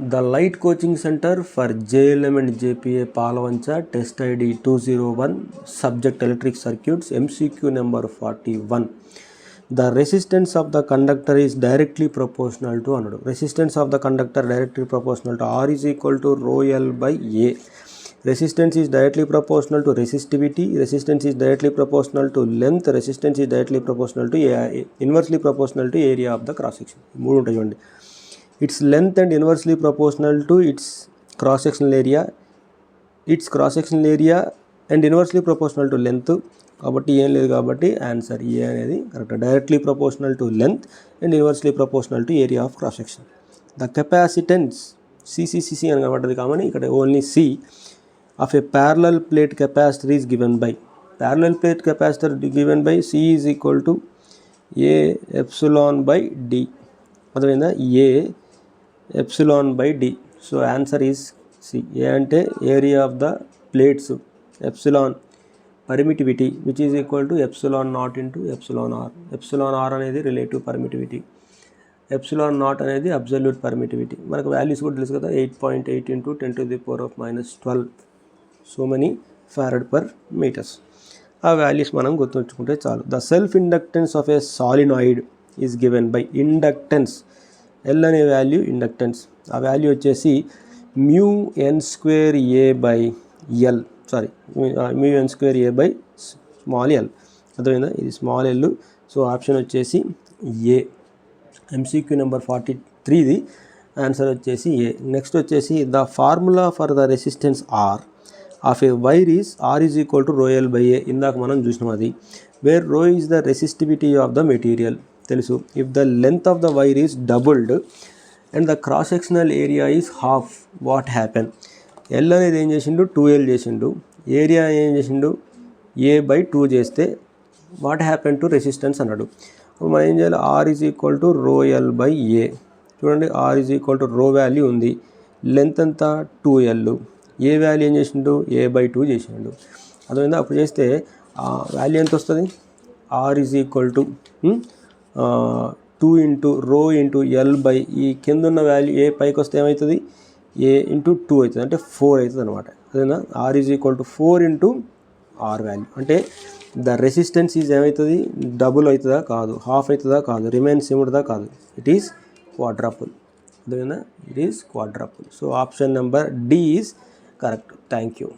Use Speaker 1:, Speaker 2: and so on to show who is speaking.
Speaker 1: The Light Coaching Center for JLM and JPA Palavancha, test ID 201, subject electric circuits, MCQ number 41. The resistance of the conductor is directly proportional to another. Resistance of the conductor directly proportional to R is equal to rho L by A. Resistance is directly proportional to resistivity. Resistance is directly proportional to length. Resistance is directly proportional to inversely proportional to area of the cross section. Its length and inversely proportional to its cross sectional area. Its cross sectional area and inversely proportional to length. కాబట్టి ఏం లేదు కాబట్టి answer A అనేది correct. Directly proportional to length and inversely proportional to area of cross section. The capacitance C C C C అని కనబడ్డది కాబట్టి ఇక్కడ only C of a parallel plate capacitor is given by. Parallel plate capacitor given by C is equal to A epsilon by D. అర్థమైందా? A epsilon by D. So answer is C. A అంటే area of the plates, epsilon permittivity which is equal to epsilon naught into epsilon r. Epsilon r అనేది relative permittivity, epsilon naught అనేది absolute permittivity. మనకు values కూడా తెలుసు కదా, 8.8 into 10 to the power of minus 12 so many farad per metres. ఆ values మనం గుర్తుంచుకుంటే చాలు. The self inductance of a solenoid is given by. Inductance L అనే వాల్యూ ఇండక్టెన్స్, ఆ వాల్యూ వచ్చేసి mu N square A by L, mu N square A by small L. అర్థమైందా? ఇది small L. So option వచ్చేసి A. MCQ number 43ది answer వచ్చేసి A. Next వచ్చేసి the formula for the resistance R of a wire is are is equal to rho L by A. ఇందాక మనం చూసినాం అది. Where rho is the resistivity of the material తెలుసు. If the length of the wire is doubled and the cross sectional area is half, what happen? L అనేది ఏం చేసిండు? 2L చేసిండు. Area ఏం చేసిండు? ఏ బై 2 చేస్తే వాట్ హ్యాపెన్ టు రెసిస్టెన్స్ అన్నాడు. ఇప్పుడు మనం ఏం చేయాలి? R is equal to rho L by A. చూడండి, R is equal to rho value ఉంది, లెంత్ అంతా 2L, ఏ వాల్యూ ఏం చేసిండు? ఏ బై 2 చేసిండు. అర్థమైందా? అప్పుడు చేస్తే వాల్యూ ఎంత వస్తుంది? R is equal to 2 into rho into L by ఈ కింద ఉన్న వాల్యూ ఏ పైకి వస్తే ఏమవుతుంది? ఏ ఇంటూ 2 అవుతుంది, అంటే 4 అవుతుంది అనమాట. అదేనా? R is equal to 4 into R value. అంటే ద రెసిస్టెన్స్ ఈజ్ ఏమవుతుంది? డబుల్ అవుతుందా? కాదు. హాఫ్ అవుతుందా? కాదు. రిమైన్ సిమిలర్దా? కాదు. It is quadruple. అదేనా? It is quadruple. So option number D is correct. Thank you.